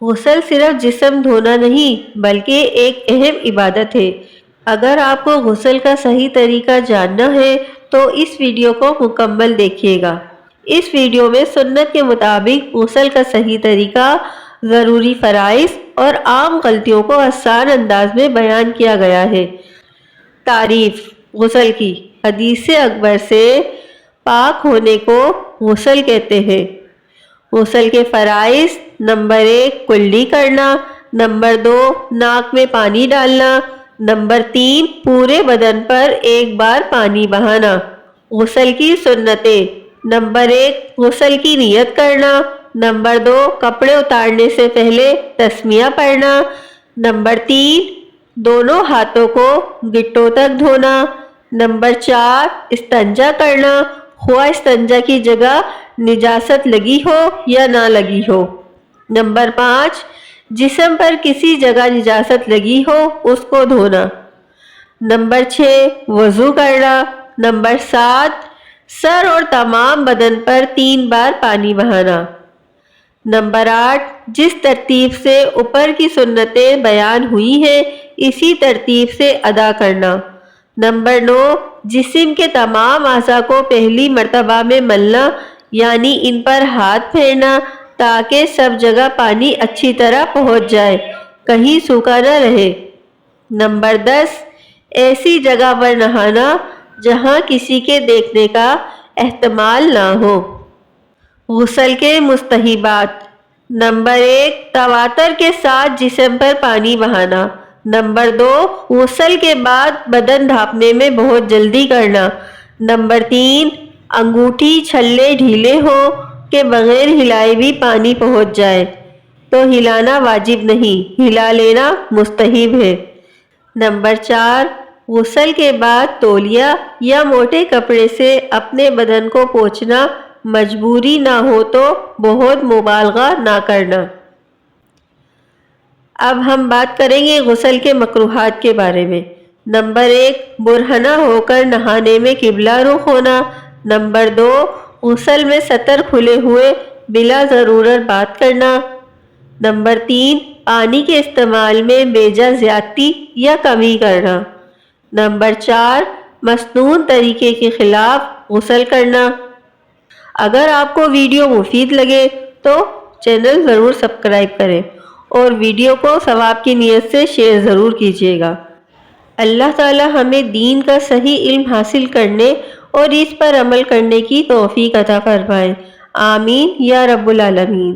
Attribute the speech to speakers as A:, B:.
A: غسل صرف جسم دھونا نہیں بلکہ ایک اہم عبادت ہے۔ اگر آپ کو غسل کا صحیح طریقہ جاننا ہے تو اس ویڈیو کو مکمل دیکھیے گا۔ اس ویڈیو میں سنت کے مطابق غسل کا صحیح طریقہ، ضروری فرائض اور عام غلطیوں کو آسان انداز میں بیان کیا گیا ہے۔ تعریف غسل کی۔ حدیث اکبر سے پاک ہونے کو غسل کہتے ہیں۔ غسل کے فرائض: نمبر 1 کلی کرنا، نمبر 2 ناک میں پانی ڈالنا، نمبر 3 پورے بدن پر ایک بار پانی بہانا۔ غسل کی سنتیں: نمبر 1 غسل کی نیت کرنا، نمبر 2 کپڑے اتارنے سے پہلے تسمیہ پڑھنا، نمبر 3 دونوں ہاتھوں کو گٹوں تک دھونا، نمبر 4 استنجا کرنا، خواہ استنجا کی جگہ نجاست لگی ہو یا نہ لگی ہو، نمبر 5 جسم پر کسی جگہ نجاست لگی ہو اس کو دھونا، نمبر 6 وضو کرنا، نمبر 7 سر اور تمام بدن پر 3 بار پانی بہانا، نمبر 8 جس ترتیب سے اوپر کی سنتیں بیان ہوئی ہیں اسی ترتیب سے ادا کرنا، نمبر 9 جسم کے تمام اعضاء کو پہلی مرتبہ میں ملنا یعنی ان پر ہاتھ پھیرنا تاکہ سب جگہ پانی اچھی طرح پہنچ جائے، کہیں سوکھا نہ رہے، نمبر 10 ایسی جگہ پر نہانا جہاں کسی کے دیکھنے کا احتمال نہ ہو۔ غسل کے مستحبات: نمبر 1 تواتر کے ساتھ جسم پر پانی بہانا، نمبر 2 غسل کے بعد بدن ڈھانپنے میں بہت جلدی کرنا، نمبر 3 انگوٹھی چھلے ڈھیلے ہوں کہ بغیر ہلائے بھی پانی پہنچ جائے تو ہلانا واجب نہیں، ہلا لینا مستحب ہے، نمبر 4 غسل کے بعد تولیہ یا موٹے کپڑے سے اپنے بدن کو پوچھنا، مجبوری نہ ہو تو بہت مبالغہ نہ کرنا۔ اب ہم بات کریں گے غسل کے مکروہات کے بارے میں۔ نمبر 1 برہنہ ہو کر نہانے میں قبلہ رخ ہونا، نمبر 2 غسل میں سطر کھلے ہوئے بلا ضرورت بات کرنا، نمبر 3 پانی کے استعمال میں بیجا زیادتی یا کمی کرنا، نمبر 4 مسنون طریقے کے خلاف غسل کرنا۔ اگر آپ کو ویڈیو مفید لگے تو چینل ضرور سبسکرائب کریں اور ویڈیو کو ثواب کی نیت سے شیئر ضرور کیجیے گا۔ اللہ تعالی ہمیں دین کا صحیح علم حاصل کرنے اور اس پر عمل کرنے کی توفیق عطا فرمائے۔ آمین یا رب العالمین۔